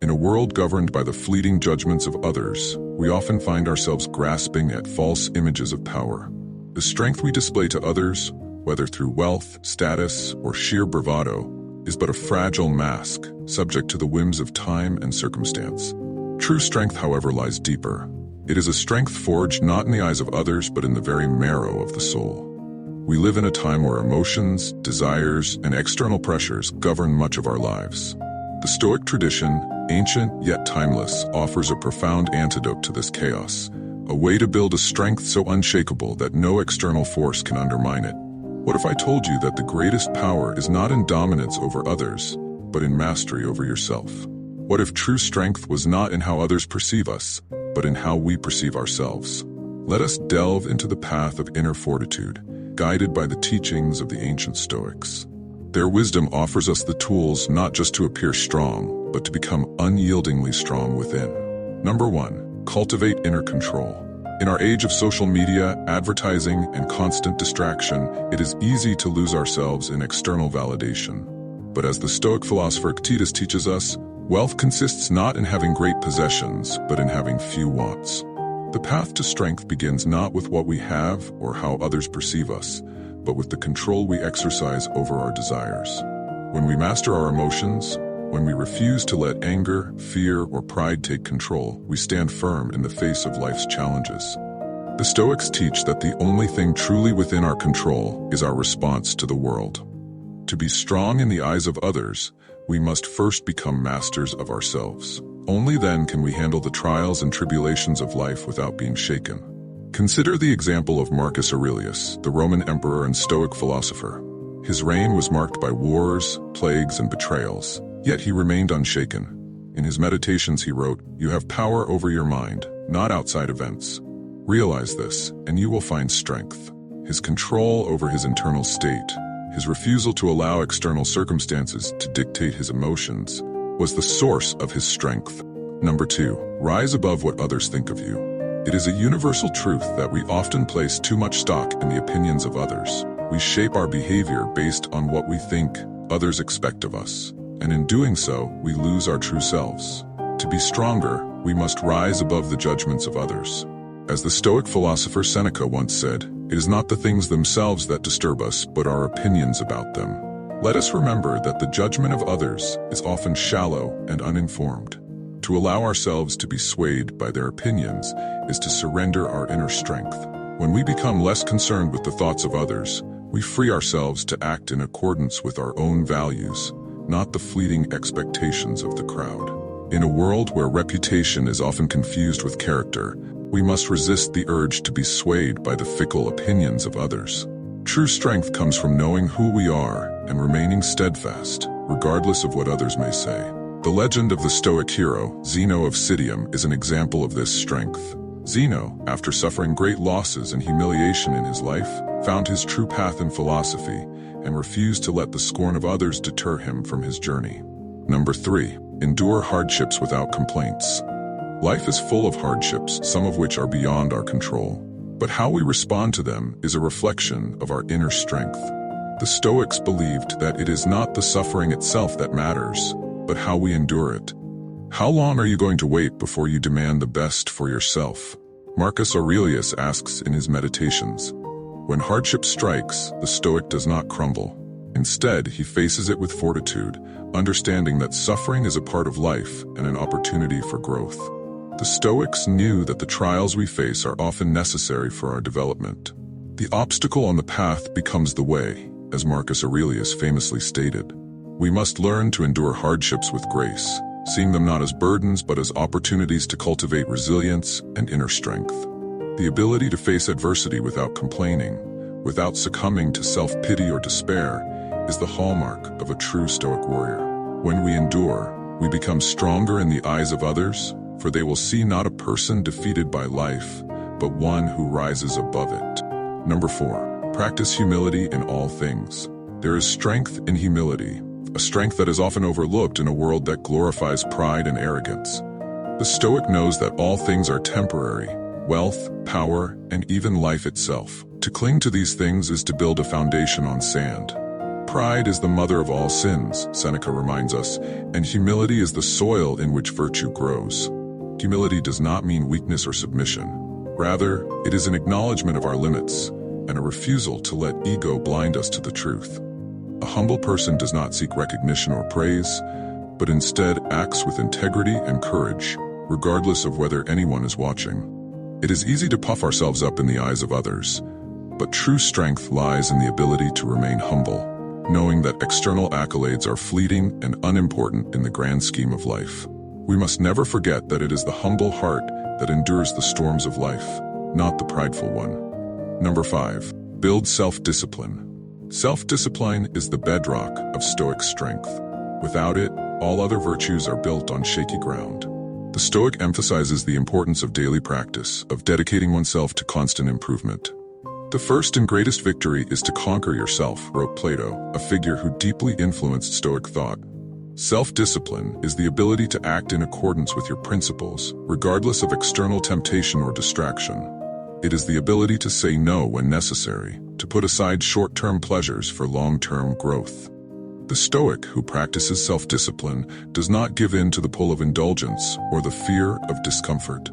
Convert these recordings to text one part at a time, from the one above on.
In a world governed by the fleeting judgments of others, we often find ourselves grasping at false images of power. The strength we display to others, whether through wealth, status, or sheer bravado, is but a fragile mask, subject to the whims of time and circumstance. True strength, however, lies deeper. It is a strength forged not in the eyes of others, but in the very marrow of the soul. We live in a time where emotions, desires, and external pressures govern much of our lives. The Stoic tradition, ancient yet timeless, offers a profound antidote to this chaos, a way to build a strength so unshakable that no external force can undermine it. What if I told you that the greatest power is not in dominance over others, but in mastery over yourself? What if true strength was not in how others perceive us, but in how we perceive ourselves? Let us delve into the path of inner fortitude, guided by the teachings of the ancient Stoics. Their wisdom offers us the tools not just to appear strong, but to become unyieldingly strong within. Number 1. Cultivate inner control. In our age of social media, advertising, and constant distraction, it is easy to lose ourselves in external validation. But as the Stoic philosopher Epictetus teaches us, wealth consists not in having great possessions, but in having few wants. The path to strength begins not with what we have or how others perceive us, but with the control we exercise over our desires. When we master our emotions, when we refuse to let anger, fear, or pride take control, we stand firm in the face of life's challenges. The Stoics teach that the only thing truly within our control is our response to the world. To be strong in the eyes of others, we must first become masters of ourselves. Only then can we handle the trials and tribulations of life without being shaken. Consider the example of Marcus Aurelius, the Roman emperor and Stoic philosopher. His reign was marked by wars, plagues, and betrayals, yet he remained unshaken. In his meditations he wrote, "You have power over your mind, not outside events. Realize this, and you will find strength." His control over his internal state, his refusal to allow external circumstances to dictate his emotions, was the source of his strength. Number 2. Rise above what others think of you. It is a universal truth that we often place too much stock in the opinions of others. We shape our behavior based on what we think others expect of us, and in doing so, we lose our true selves. To be stronger, we must rise above the judgments of others. As the Stoic philosopher Seneca once said, "It is not the things themselves that disturb us, but our opinions about them." Let us remember that the judgment of others is often shallow and uninformed. To allow ourselves to be swayed by their opinions is to surrender our inner strength. When we become less concerned with the thoughts of others, we free ourselves to act in accordance with our own values, not the fleeting expectations of the crowd. In a world where reputation is often confused with character, we must resist the urge to be swayed by the fickle opinions of others. True strength comes from knowing who we are and remaining steadfast, regardless of what others may say. The legend of the Stoic hero, Zeno of Citium, is an example of this strength. Zeno, after suffering great losses and humiliation in his life, found his true path in philosophy and refused to let the scorn of others deter him from his journey. Number 3. Endure hardships without complaints. Life is full of hardships, some of which are beyond our control. But how we respond to them is a reflection of our inner strength. The Stoics believed that it is not the suffering itself that matters, but how we endure it. How long are you going to wait before you demand the best for yourself? Marcus Aurelius asks in his meditations. When hardship strikes, the Stoic does not crumble. Instead, he faces it with fortitude, understanding that suffering is a part of life and an opportunity for growth. The Stoics knew that the trials we face are often necessary for our development. The obstacle on the path becomes the way, as Marcus Aurelius famously stated. We must learn to endure hardships with grace, seeing them not as burdens but as opportunities to cultivate resilience and inner strength. The ability to face adversity without complaining, without succumbing to self-pity or despair, is the hallmark of a true Stoic warrior. When we endure, we become stronger in the eyes of others, for they will see not a person defeated by life, but one who rises above it. Number 4. Practice humility in all things. There is strength in humility, a strength that is often overlooked in a world that glorifies pride and arrogance. The Stoic knows that all things are temporary, wealth, power, and even life itself. To cling to these things is to build a foundation on sand. Pride is the mother of all sins, Seneca reminds us, and humility is the soil in which virtue grows. Humility does not mean weakness or submission. Rather, it is an acknowledgement of our limits and a refusal to let ego blind us to the truth. A humble person does not seek recognition or praise, but instead acts with integrity and courage, regardless of whether anyone is watching. It is easy to puff ourselves up in the eyes of others, but true strength lies in the ability to remain humble, knowing that external accolades are fleeting and unimportant in the grand scheme of life. We must never forget that it is the humble heart that endures the storms of life, not the prideful one. Number 5. Build self-discipline. Self-discipline is the bedrock of Stoic strength. Without it, all other virtues are built on shaky ground. The Stoic emphasizes the importance of daily practice, of dedicating oneself to constant improvement. The first and greatest victory is to conquer yourself, wrote Plato, a figure who deeply influenced Stoic thought. Self-discipline is the ability to act in accordance with your principles, regardless of external temptation or distraction. It is the ability to say no when necessary, to put aside short-term pleasures for long-term growth. The Stoic who practices self-discipline does not give in to the pull of indulgence or the fear of discomfort.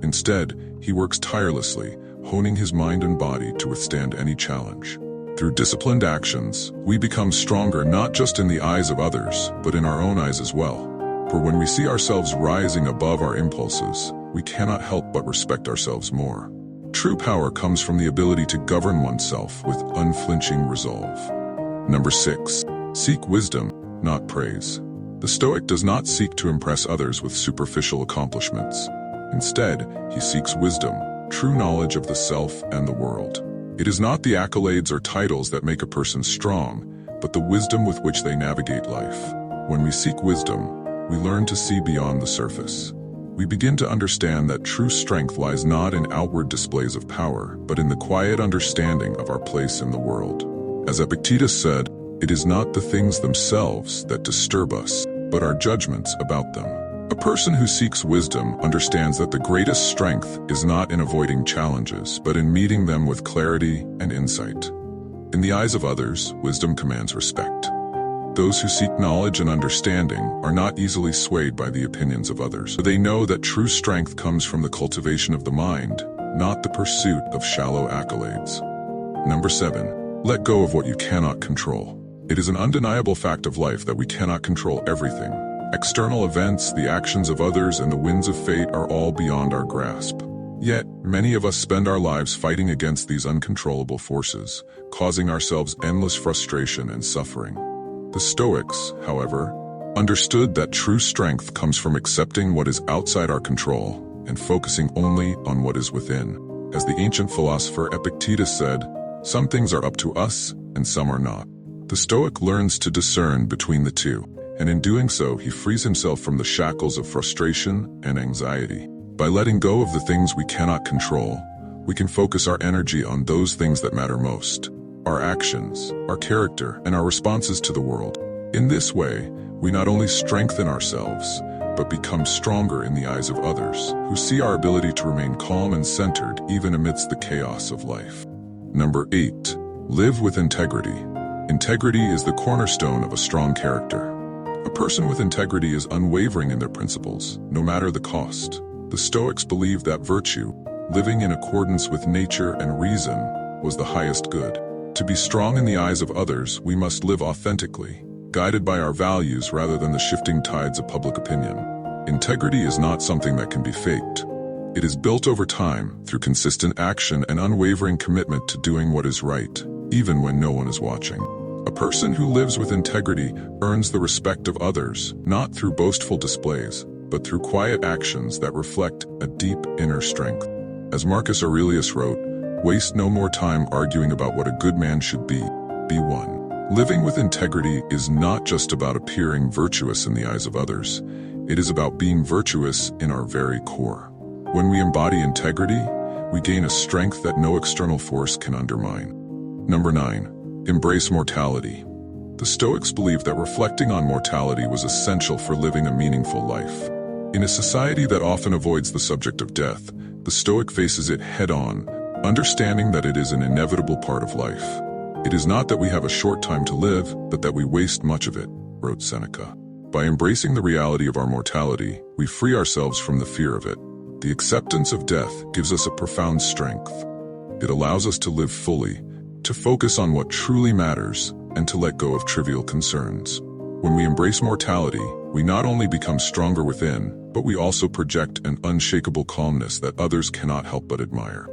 Instead, he works tirelessly, honing his mind and body to withstand any challenge. Through disciplined actions, we become stronger not just in the eyes of others, but in our own eyes as well. For when we see ourselves rising above our impulses, we cannot help but respect ourselves more. True power comes from the ability to govern oneself with unflinching resolve. Number 6. Seek wisdom, not praise. The Stoic does not seek to impress others with superficial accomplishments. Instead, he seeks wisdom, true knowledge of the self and the world. It is not the accolades or titles that make a person strong, but the wisdom with which they navigate life. When we seek wisdom, we learn to see beyond the surface. We begin to understand that true strength lies not in outward displays of power, but in the quiet understanding of our place in the world. As Epictetus said, it is not the things themselves that disturb us, but our judgments about them. A person who seeks wisdom understands that the greatest strength is not in avoiding challenges, but in meeting them with clarity and insight. In the eyes of others, wisdom commands respect. Those who seek knowledge and understanding are not easily swayed by the opinions of others. They know that true strength comes from the cultivation of the mind, not the pursuit of shallow accolades. Number 7. Let go of what you cannot control. It is an undeniable fact of life that we cannot control everything. External events, the actions of others, and the winds of fate are all beyond our grasp. Yet, many of us spend our lives fighting against these uncontrollable forces, causing ourselves endless frustration and suffering. The Stoics, however, understood that true strength comes from accepting what is outside our control and focusing only on what is within. As the ancient philosopher Epictetus said, "Some things are up to us and some are not." The Stoic learns to discern between the two, and in doing so, he frees himself from the shackles of frustration and anxiety. By letting go of the things we cannot control, we can focus our energy on those things that matter most: our actions, our character, and our responses to the world. In this way, we not only strengthen ourselves, but become stronger in the eyes of others, who see our ability to remain calm and centered even amidst the chaos of life. Number 8. Live with integrity. Integrity is the cornerstone of a strong character. A person with integrity is unwavering in their principles, no matter the cost. The Stoics believed that virtue, living in accordance with nature and reason, was the highest good. To be strong in the eyes of others, we must live authentically, guided by our values rather than the shifting tides of public opinion. Integrity is not something that can be faked. It is built over time through consistent action and unwavering commitment to doing what is right, even when no one is watching. A person who lives with integrity earns the respect of others, not through boastful displays, but through quiet actions that reflect a deep inner strength. As Marcus Aurelius wrote, "Waste no more time arguing about what a good man should be one." Living with integrity is not just about appearing virtuous in the eyes of others. It is about being virtuous in our very core. When we embody integrity, we gain a strength that no external force can undermine. Number 9. Embrace mortality. The Stoics believed that reflecting on mortality was essential for living a meaningful life. In a society that often avoids the subject of death, the Stoic faces it head-on, understanding that it is an inevitable part of life. It is not that we have a short time to live, but that we waste much of it, wrote Seneca. By embracing the reality of our mortality, we free ourselves from the fear of it. The acceptance of death gives us a profound strength. It allows us to live fully, to focus on what truly matters, and to let go of trivial concerns. When we embrace mortality, we not only become stronger within, but we also project an unshakable calmness that others cannot help but admire.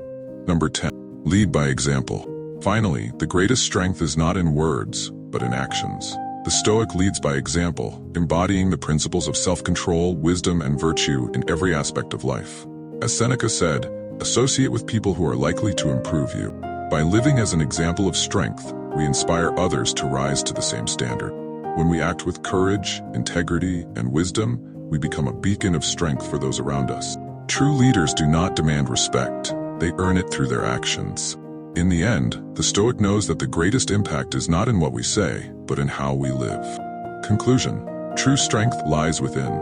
Number 10. Lead by example. Finally, the greatest strength is not in words, but in actions. The Stoic leads by example, embodying the principles of self-control, wisdom, and virtue in every aspect of life. As Seneca said, associate with people who are likely to improve you. By living as an example of strength, we inspire others to rise to the same standard. When we act with courage, integrity, and wisdom, we become a beacon of strength for those around us. True leaders do not demand respect, they earn it through their actions. In the end, the Stoic knows that the greatest impact is not in what we say, but in how we live. Conclusion: true strength lies within.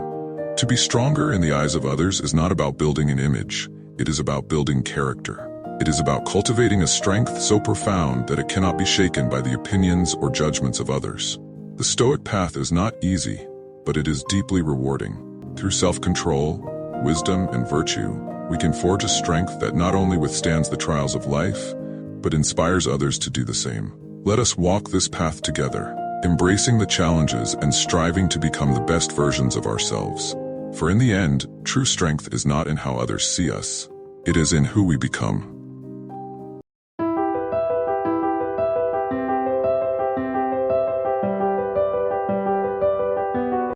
To be stronger in the eyes of others is not about building an image, it is about building character. It is about cultivating a strength so profound that it cannot be shaken by the opinions or judgments of others. The Stoic path is not easy, but it is deeply rewarding. Through self-control, wisdom, and virtue, we can forge a strength that not only withstands the trials of life, but inspires others to do the same. Let us walk this path together, embracing the challenges and striving to become the best versions of ourselves. For in the end, true strength is not in how others see us, it is in who we become.